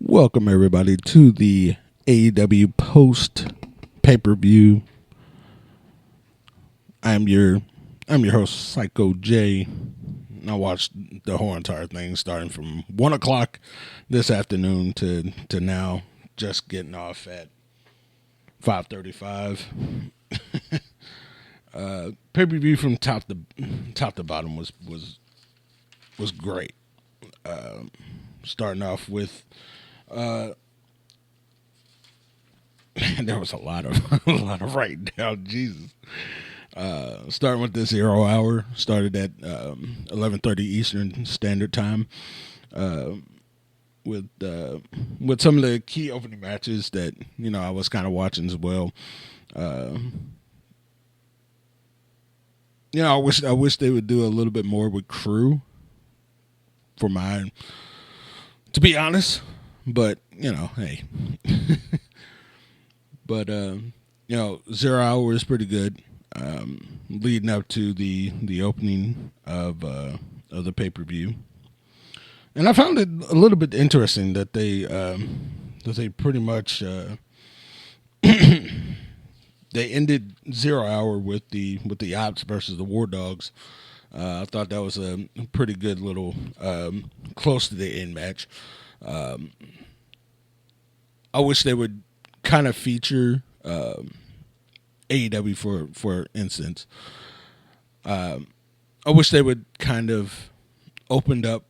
Welcome everybody to the AEW post pay-per-view. I'm your host Psycho J. I watched the whole entire thing starting from 1:00 this afternoon to now, just getting off at 5:35. Pay-per-view from top to bottom was great. Starting off with there was a lot of writing down. Jesus. Starting with the 0 hour, started at 11:30 Eastern Standard Time, with some of the key opening matches that I was kind of watching as well. I wish they would do a little bit more with Crew. For mine, to be honest, but hey. But 0 hour is pretty good. Leading up to the opening of the pay-per-view, and I found it a little bit interesting that they pretty much they ended 0 hour with the Ops versus the War Dogs. I thought that was a pretty good little close to the end match. I wish they would kind of feature AEW for instance. I wish they would kind of opened up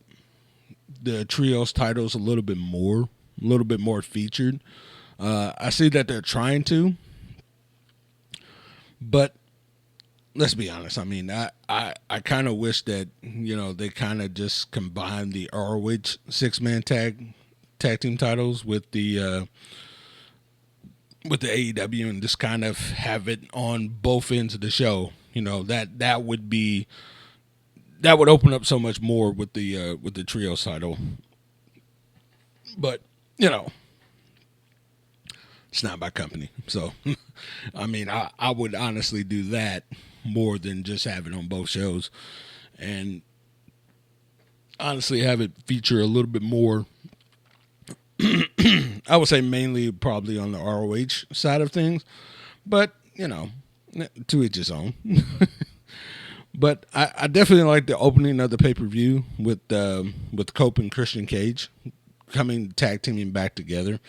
the trios titles a little bit more featured. I see that they're trying to, but let's be honest. I mean, I kind of wish that they kind of just combined the ROH 6-man tag team titles with the AEW and just kind of have it on both ends of the show. That would open up so much more with the trio title. But it's not my company, so I mean, I would honestly do that more than just have it on both shows, and honestly have it feature a little bit more. I would say mainly probably on the ROH side of things, but to each his own. But I definitely like the opening of the pay-per-view with Cope and Christian Cage coming tag teaming back together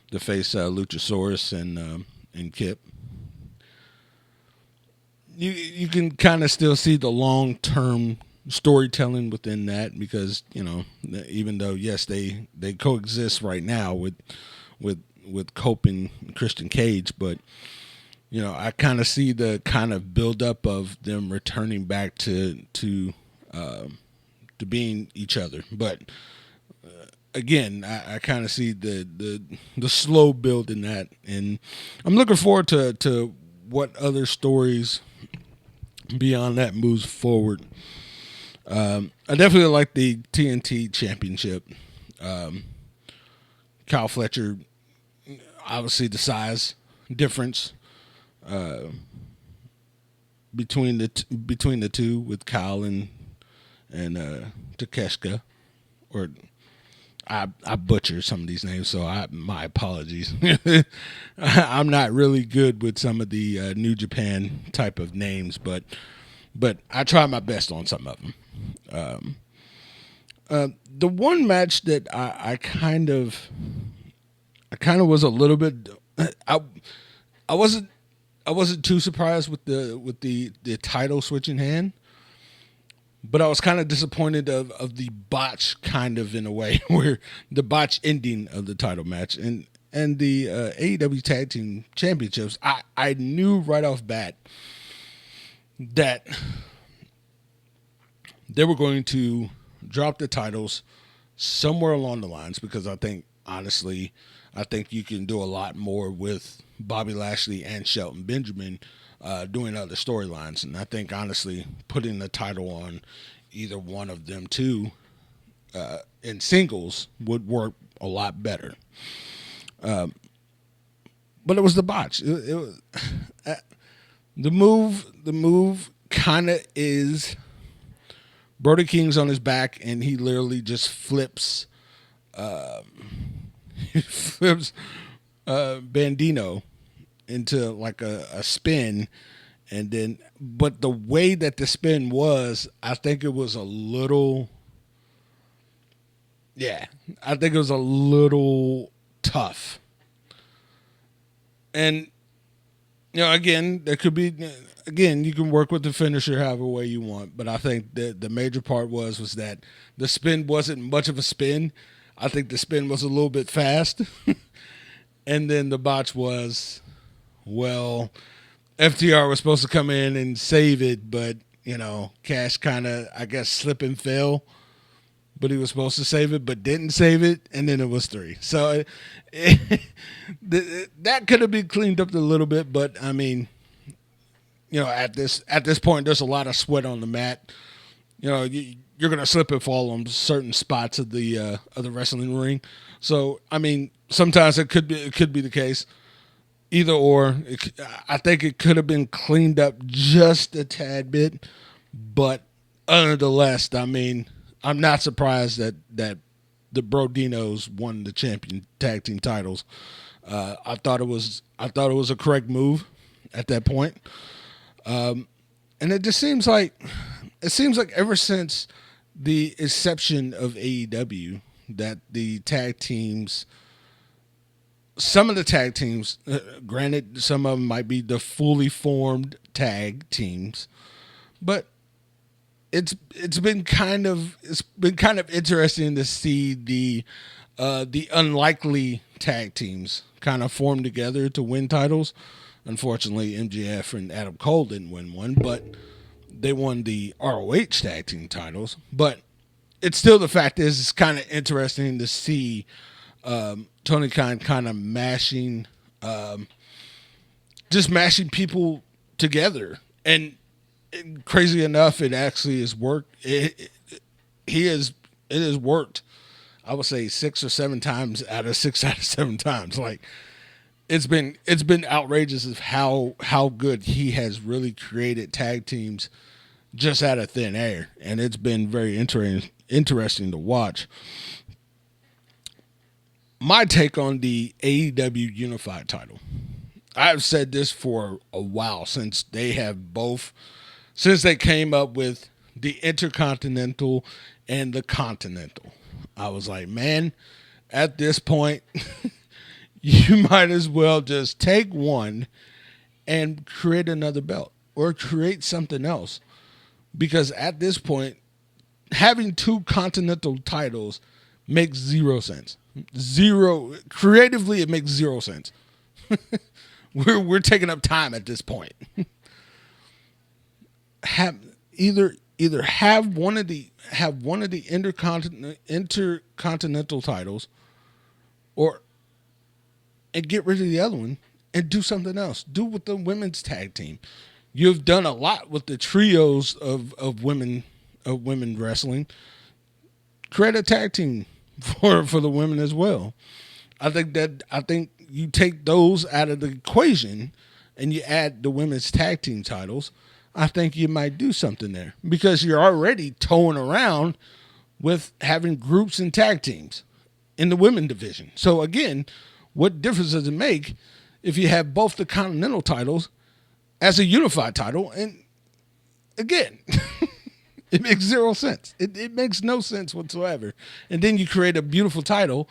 to face Luchasaurus and Kip. You can kind of still see the long-term storytelling within that, because even though yes they coexist right now with Cope and Christian Cage, but I kind of see the kind of build up of them returning back to being each other. But again, I kind of see the slow build in that, and I'm looking forward to what other stories beyond that moves forward. I definitely like the TNT Championship. Kyle Fletcher, obviously the size difference between the two with Kyle and Takeshita, or I butcher some of these names, so my apologies. I'm not really good with some of the New Japan type of names, but I try my best on some of them. The one match that I kind of was a little bit, I wasn't too surprised with the title switching hand, but I was kind of disappointed of the botch, kind of, in a way, where the botch ending of the title match and the AEW Tag Team Championships. I knew right off bat that they were going to drop the titles somewhere along the lines, because I think you can do a lot more with Bobby Lashley and Shelton Benjamin doing other storylines. And I think, honestly, putting the title on either one of them two in singles would work a lot better. But it was the botch. It was, the move kind of is Brody King's on his back, and he literally just flips flips Bandino into like a spin, and then but the way that the spin was, I think it was a little, yeah, I think it was a little tough. And again, there could be, again, you can work with the finisher however way you want, but I think that the major part was that the spin wasn't much of a spin. I think the spin was a little bit fast, and then the botch was, well, FTR was supposed to come in and save it, but Cash kind of, I guess, slip and fell. But he was supposed to save it, but didn't save it, and then it was 3. So that could have been cleaned up a little bit, but I mean, at this point, there's a lot of sweat on the mat. You're gonna slip and fall on certain spots of the wrestling ring. So I mean, sometimes it could be the case. Either or, I think it could have been cleaned up just a tad bit, but nonetheless, I mean, I'm not surprised that the Brodinos won the champion tag team titles. I thought it was a correct move at that point, and it just seems like ever since the inception of AEW that the tag teams. Some of the tag teams, granted, some of them might be the fully formed tag teams, but it's been kind of interesting to see the unlikely tag teams kind of form together to win titles. Unfortunately, MJF and Adam Cole didn't win one, but they won the ROH tag team titles. But it's still, the fact is, it's kind of interesting to see Tony Khan kind of mashing people together, and crazy enough, it actually has worked. It has worked. I would say 6 or 7 times out of 7 times. Like it's been outrageous of how good he has really created tag teams just out of thin air, and it's been very interesting to watch. My take on the AEW Unified title. I've said this for a while, since they came up with the Intercontinental and the Continental. I was like, man, at this point, you might as well just take one and create another belt or create something else. Because at this point, having 2 Continental titles makes 0 sense. Creatively, it makes 0 sense. We're taking up time at this point. Either have one of the intercontinental titles, and get rid of the other one and do something else. Do with the women's tag team. You've done a lot with the trios of women wrestling. Create a tag team for the women as well. I think you take those out of the equation and you add the women's tag team titles. I think you might do something there, because you're already towing around with having groups and tag teams in the women division. So again, what difference does it make if you have both the Continental titles as a unified title? And again, it makes 0 sense. It makes no sense whatsoever. And then you create a beautiful title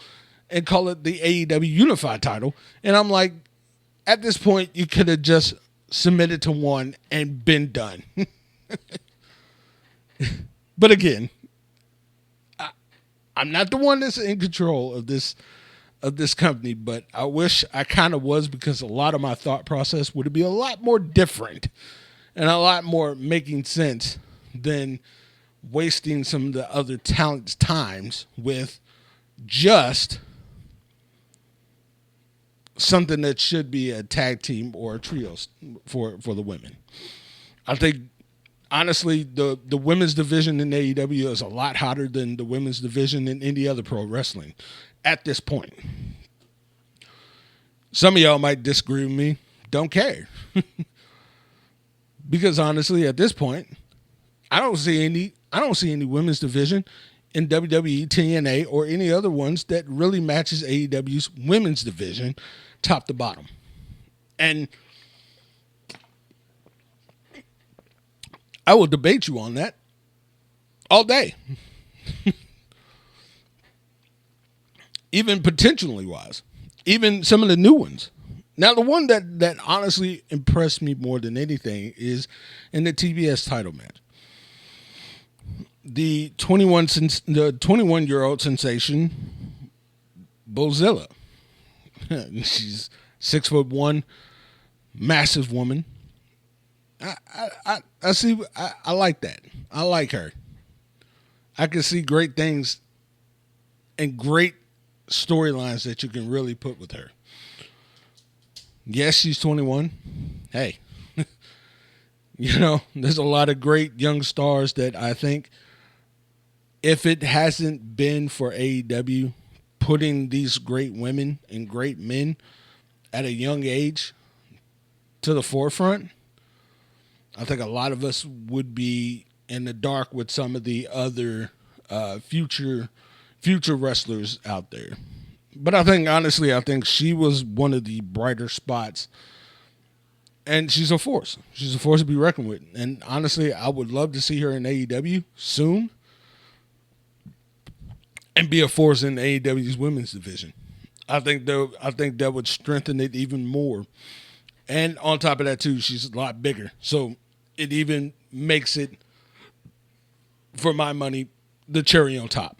and call it the AEW Unified title. And I'm like, at this point, you could have just submitted to one and been done. But again, I'm not the one that's in control of this company, but I wish I kind of was, because a lot of my thought process would be a lot more different and a lot more making sense than wasting some of the other talent's times with just something that should be a tag team or a trio for the women. I think, honestly, the women's division in AEW is a lot hotter than the women's division in any other pro wrestling at this point. Some of y'all might disagree with me. Don't care. Because honestly, at this point, I don't see any women's division in WWE, TNA, or any other ones that really matches AEW's women's division top to bottom. And I will debate you on that all day. Even potentially wise. Even some of the new ones. Now, the one that honestly impressed me more than anything is in the TBS title match. The 21-year-old sensation, Bozilla. She's 6'1", massive woman. I see. I like that. I like her. I can see great things and great storylines that you can really put with her. Yes, she's 21. Hey, there's a lot of great young stars that I think, if it hasn't been for AEW putting these great women and great men at a young age to the forefront, I think a lot of us would be in the dark with some of the other future wrestlers out there. But I think she was one of the brighter spots. And she's a force. She's a force to be reckoned with. And honestly, I would love to see her in AEW soon and be a force in AEW's women's division. I think that would strengthen it even more. And on top of that, too, she's a lot bigger. So it even makes it, for my money, the cherry on top.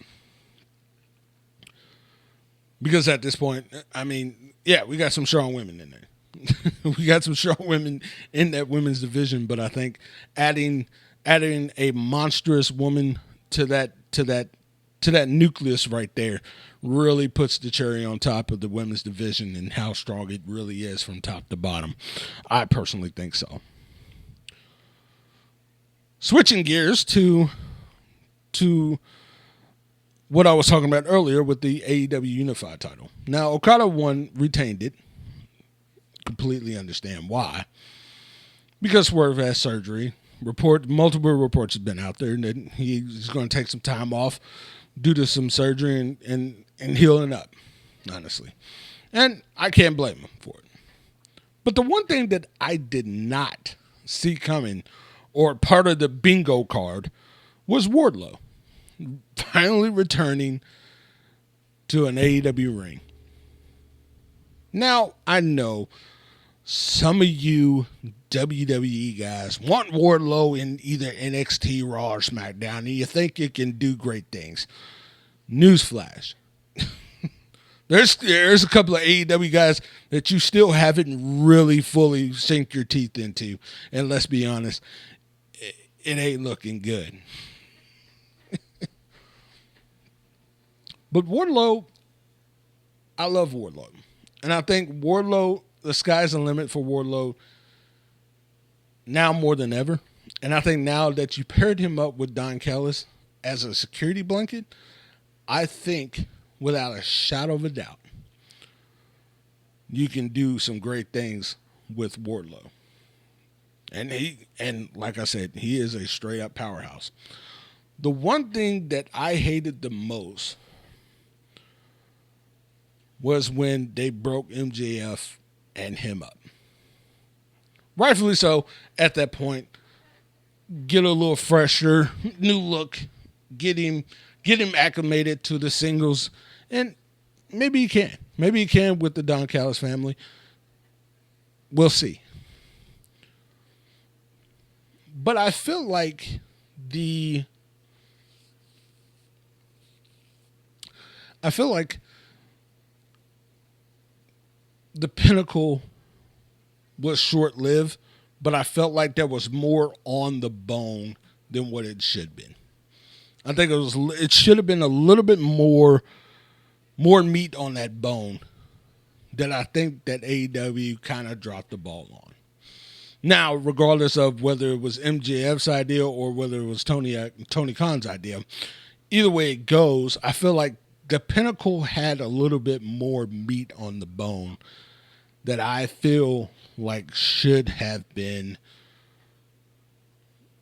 Because at this point, I mean, yeah, we got some strong women in there. We got some strong women in that women's division, but I think adding a monstrous woman to that nucleus right there really puts the cherry on top of the women's division and how strong it really is from top to bottom. I personally think so. Switching gears to what I was talking about earlier with the AEW Unified title. Now, Okada retained it. Completely understand why. Because Swerve has surgery. Multiple reports have been out there that he's going to take some time off due to some surgery and healing up, honestly. And I can't blame him for it. But the one thing that I did not see coming, or part of the bingo card, was Wardlow finally returning to an AEW ring. Now, I know some of you WWE guys want Wardlow in either NXT, Raw, or SmackDown, and you think you can do great things. Newsflash. There's a couple of AEW guys that you still haven't really fully sink your teeth into. And let's be honest, it ain't looking good. But Wardlow, I love Wardlow. And I think Wardlow, the sky's the limit for Wardlow now more than ever. And I think now that you paired him up with Don Callis as a security blanket, I think without a shadow of a doubt, you can do some great things with Wardlow. And like I said, he is a straight up powerhouse. The one thing that I hated the most was when they broke MJF and him up. Rightfully so, at that point, get a little fresher, new look, get him acclimated to the singles, and maybe he can. Maybe he can with the Don Callis family. We'll see. But I feel like the Pinnacle was short-lived, but I felt like there was more on the bone than what it should have been. I think it should have been a little bit more meat on that bone that I think that AEW kind of dropped the ball on. Now, regardless of whether it was MJF's idea or whether it was Tony Khan's idea, either way it goes, I feel like the Pinnacle had a little bit more meat on the bone that I feel like should have been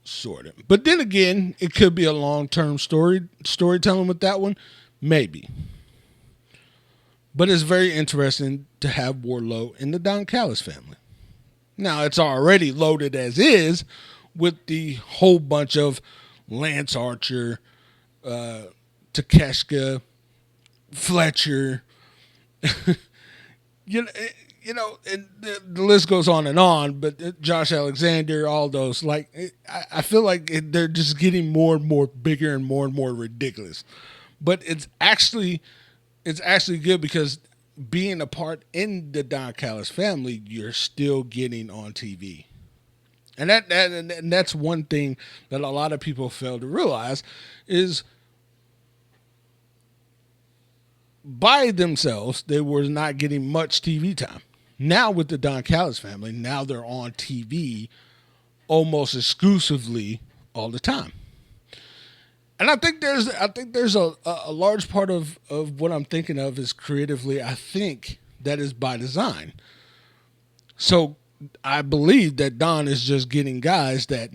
sort of. But then again, it could be a long-term storytelling with that one, maybe. But it's very interesting to have Wardlow in the Don Callis family. Now, it's already loaded as is with the whole bunch of Lance Archer, Takeshita, Fletcher, you know, and the list goes on, but Josh Alexander, all those, like, I feel like they're just getting more and more bigger and more ridiculous. But it's actually good because being a part in the Don Callis family, you're still getting on TV. And that's one thing that a lot of people fail to realize is by themselves, they were not getting much TV time. Now with the Don Callis family, now they're on TV almost exclusively all the time. And I think there's a large part of what I'm thinking of is creatively, I think that is by design. So I believe that Don is just getting guys that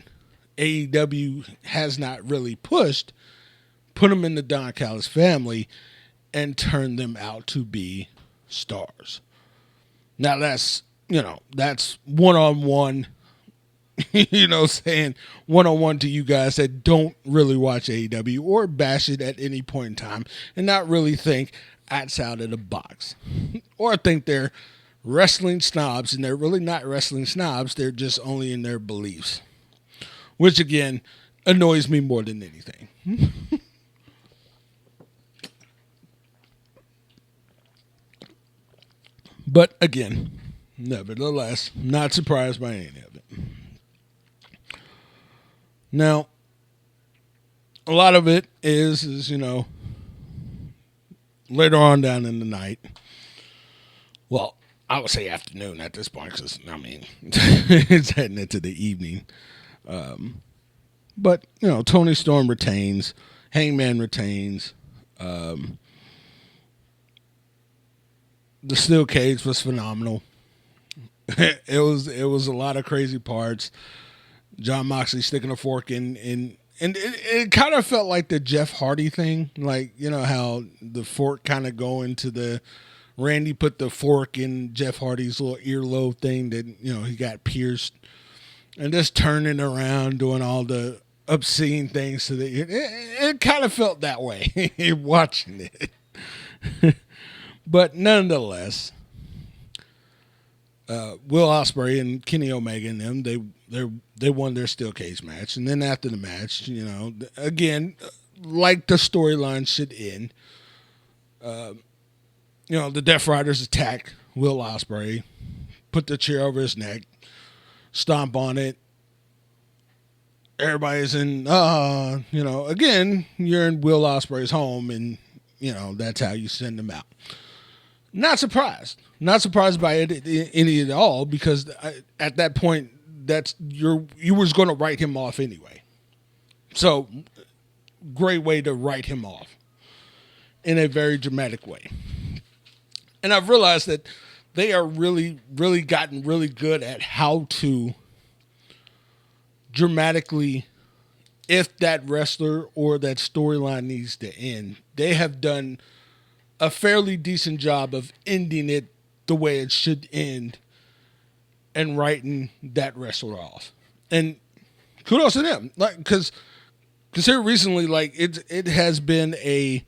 AEW has not really pushed, put them in the Don Callis family, and turn them out to be stars. Now that's one-on-one, saying one-on-one to you guys that don't really watch AEW or bash it at any point in time and not really think outside of the box. Or think they're wrestling snobs, and they're really not wrestling snobs, they're just only in their beliefs. Which, again, annoys me more than anything. But again, nevertheless, not surprised by any of it. Now, a lot of it is later on down in the night. Well, I would say afternoon at this point because, it's heading into the evening. But, Tony Storm retains. Hangman retains. The steel cage was phenomenal. It was a lot of crazy parts. John Moxley sticking a fork in and it kind of felt like the Jeff Hardy thing, like how the fork kind of go into the Randy put the fork in Jeff Hardy's little earlobe thing that he got pierced, and just turning around doing all the obscene things to the it kind of felt that way watching it. But nonetheless, Will Ospreay and Kenny Omega and them, they won their steel cage match. And then after the match, again, like the storyline should end, the Death Riders attack Will Ospreay, put the chair over his neck, stomp on it. Everybody's in, again, you're in Will Ospreay's home, and, that's how you send them out. Not surprised. Not surprised by it any at all, because at that point, you was going to write him off anyway. So, great way to write him off in a very dramatic way. And I've realized that they are really, really gotten really good at how to dramatically, if that wrestler or that storyline needs to end, they have done a fairly decent job of ending it the way it should end and writing that wrestler off. And kudos to them, because here recently, it has been a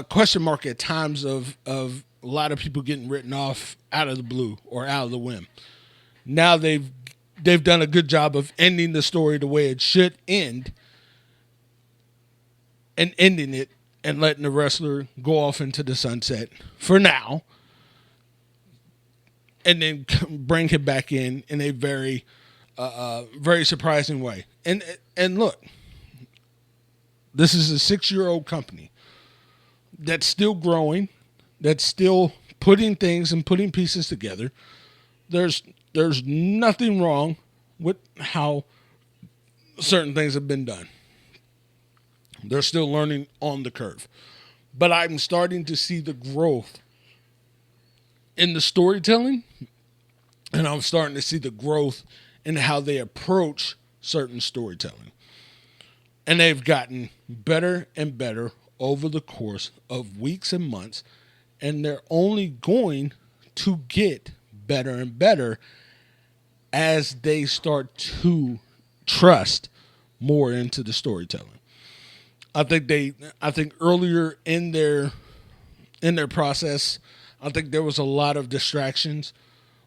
question mark at times of a lot of people getting written off out of the blue or out of the whim. Now they've done a good job of ending the story the way it should end, and ending it and letting the wrestler go off into the sunset for now, and then bring him back in a very, very surprising way. And look, this is a 6-year-old company that's still growing, that's still putting things and putting pieces together. There's nothing wrong with how certain things have been done. They're still learning on the curve. But I'm starting to see the growth in the storytelling, and I'm starting to see the growth in how they approach certain storytelling. And they've gotten better and better over the course of weeks and months. And they're only going to get better and better as they start to trust more into the storytelling. I think earlier in their process, I think there was a lot of distractions,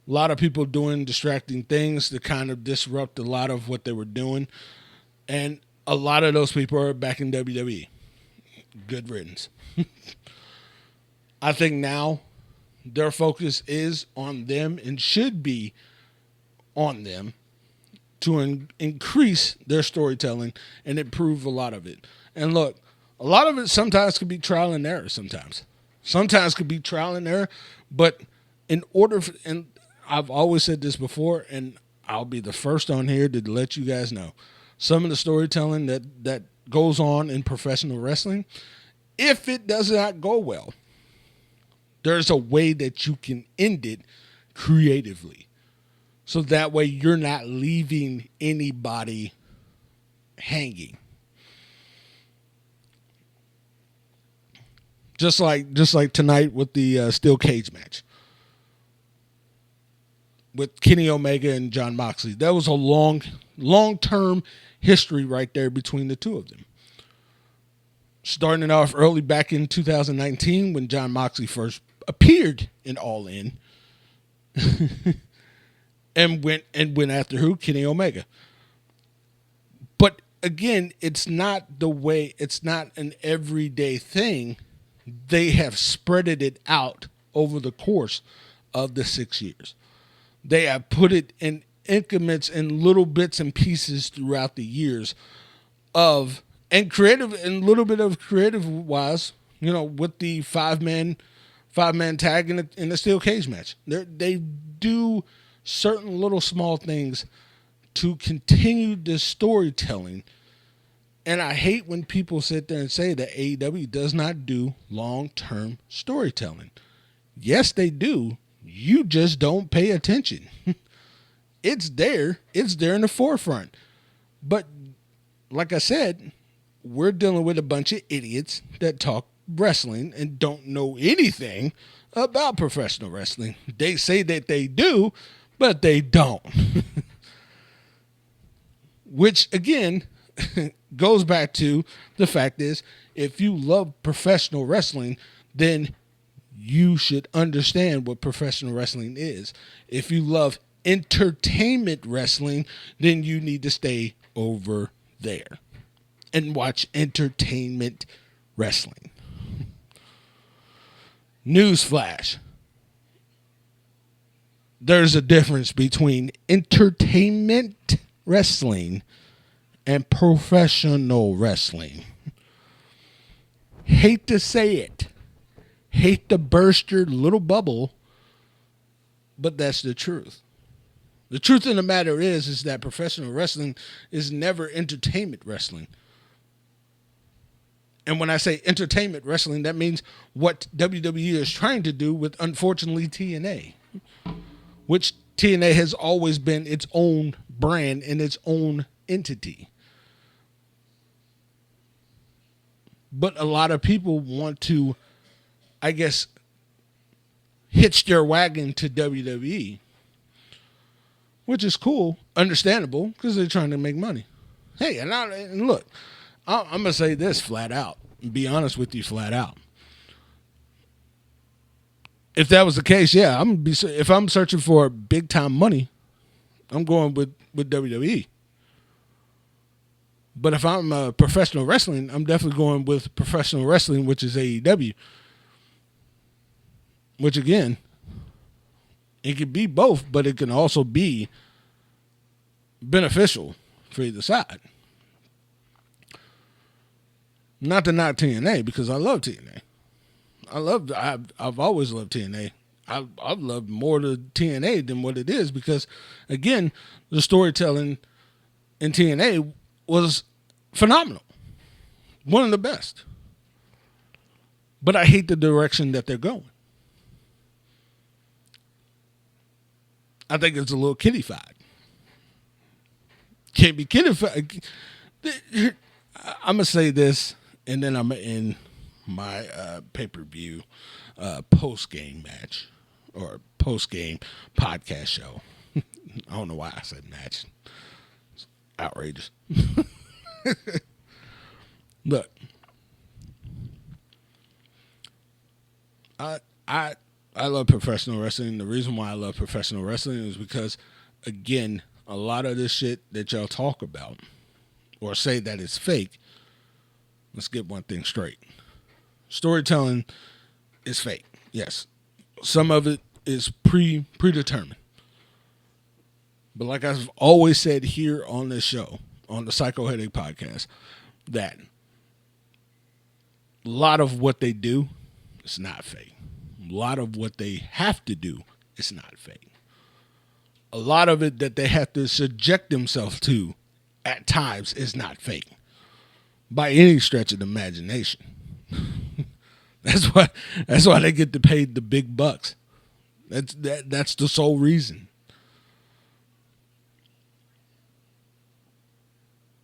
a lot of people doing distracting things to kind of disrupt a lot of what they were doing. And a lot of those people are back in WWE. Good riddance. I think now their focus is on them and should be on them to increase their storytelling and improve a lot of it. And look, a lot of it sometimes could be trial and error sometimes could be trial and error, but in order for, and I've always said this before, and I'll be the first on here to let you guys know, some of the storytelling that goes on in professional wrestling, if it does not go well, there's a way that you can end it creatively. So that way you're not leaving anybody hanging. Just like tonight with the steel cage match with Kenny Omega and John Moxley. That was a long-term history right there between the two of them. Starting it off early back in 2019 when John Moxley first appeared in All In. and went after who? Kenny Omega. But again, it's not an everyday thing. They have spreaded it out over the course of the 6 years. They have put it in increments and little bits and pieces throughout the years and creative and a little bit of creative wise, with the five man tag in the steel cage match. They do certain little small things to continue the storytelling. And I hate when people sit there and say that AEW does not do long-term storytelling. Yes, they do. You just don't pay attention. It's there. It's there in the forefront. But like I said, we're dealing with a bunch of idiots that talk wrestling and don't know anything about professional wrestling. They say that they do, but they don't. Which, again, goes back to the fact is, if you love professional wrestling, then you should understand what professional wrestling is. If you love entertainment wrestling, then you need to stay over there and watch entertainment wrestling. Newsflash. There's a difference between entertainment wrestling and professional wrestling. Hate to say it. Hate to burst your little bubble, but that's the truth. The truth of the matter is that professional wrestling is never entertainment wrestling. And when I say entertainment wrestling, that means what WWE is trying to do with, unfortunately, TNA, which TNA has always been its own brand and its own entity. But a lot of people want to, I guess, hitch their wagon to WWE, which is cool, understandable, because they're trying to make money. Hey, and look, I'm going to say this flat out, and be honest with you flat out. If that was the case, yeah, if I'm searching for big time money, I'm going with WWE. But if I'm professional wrestling, I'm definitely going with professional wrestling, which is AEW. Which, again, it could be both, but it can also be beneficial for either side. Not to knock TNA, because I love TNA. I've always loved TNA. I've loved more the TNA than what it is because, again, the storytelling in TNA was phenomenal. One of the best. But I hate the direction that they're going. I think it's a little kiddified. Can't be kidding. I'm gonna say this, and then I'm gonna end my pay-per-view post game match or post game podcast show. I don't know why I said match. It's outrageous. Look, I love professional wrestling. The reason why I love professional wrestling is because, again, a lot of this shit that y'all talk about or say that it's fake. Let's get one thing straight. Storytelling is fake. Yes. Some of it is predetermined. But like I've always said here on this show, on the Psycho Headache podcast, that a lot of what they do is not fake. A lot of what they have to do is not fake. A lot of it that they have to subject themselves to at times is not fake. By any stretch of the imagination. That's why they get to pay the big bucks. That's the sole reason.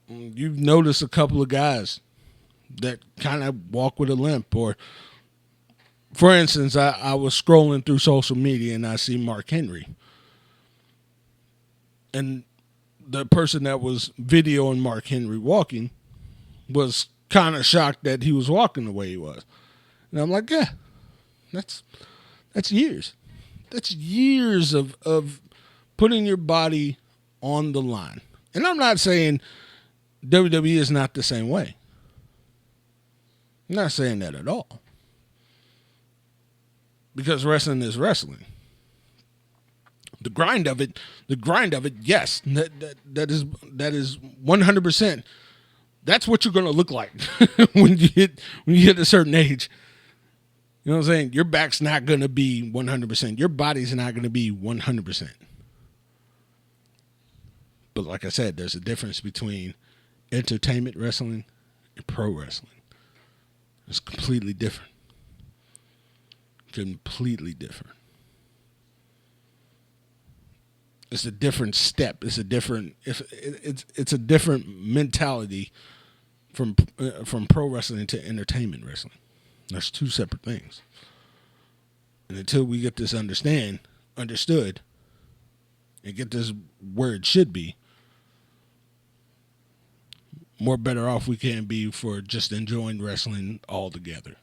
You've noticed a couple of guys that kind of walk with a limp. Or, for instance, I was scrolling through social media and I see Mark Henry. And the person that was videoing Mark Henry walking was kind of shocked that he was walking the way he was. And I'm like, yeah, that's years. That's years of putting your body on the line. And I'm not saying WWE is not the same way. I'm not saying that at all. Because wrestling is wrestling. The grind of it, yes, that is 100%. That's what you're gonna look like when you hit a certain age. You know what I'm saying? Your back's not gonna be 100%. Your body's not gonna be 100%. But like I said, there's a difference between entertainment wrestling and pro wrestling. It's completely different. Completely different. It's a different step. It's a different mentality from pro wrestling to entertainment wrestling. There's two separate things. And until we get this understood, and get this where it should be, more better off we can be for just enjoying wrestling altogether.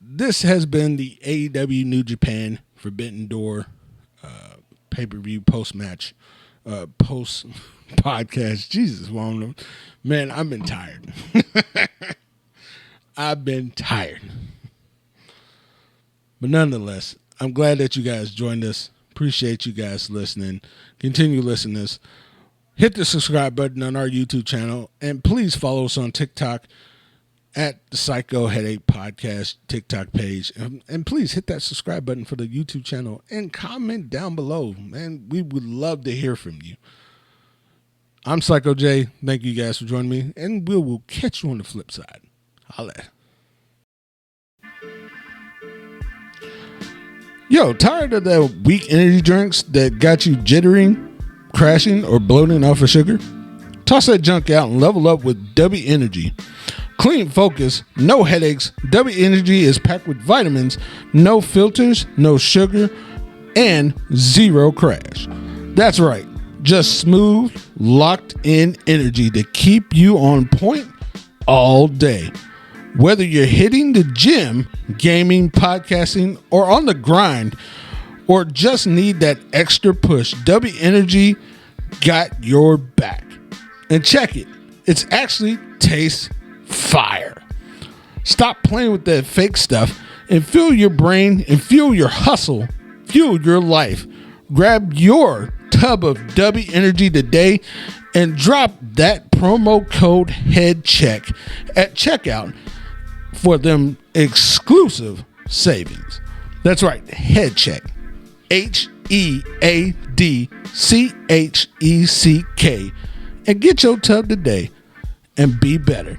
This has been the AEW New Japan Forbidden Door pay-per-view post-match, post-podcast. Jesus, man, I've been tired. I've been tired. But nonetheless, I'm glad that you guys joined us. Appreciate you guys listening. Continue listening to us. Hit the subscribe button on our YouTube channel. And please follow us on TikTok at the Psycho Headache Podcast TikTok page. And please hit that subscribe button for the YouTube channel and comment down below. Man, we would love to hear from you. I'm Psycho J. Thank you guys for joining me. And we will catch you on the flip side. Holla. Yo, tired of the weak energy drinks that got you jittering, crashing, or bloating off of sugar? Toss that junk out and level up with W Energy. Clean focus, no headaches. W Energy is packed with vitamins, no filters, no sugar, and zero crash. That's right, just smooth, locked in energy to keep you on point all day. Whether you're hitting the gym, gaming, podcasting, or on the grind, or just need that extra push, W Energy got your back. And check it, it's actually tastes fire. Stop playing with that fake stuff and fuel your brain and fuel your hustle, fuel your life. Grab your tub of W Energy today and drop that promo code HEADCHECK at checkout for them exclusive savings. That's right, HEADCHECK. HEADCHECK. And get your tub today and be better.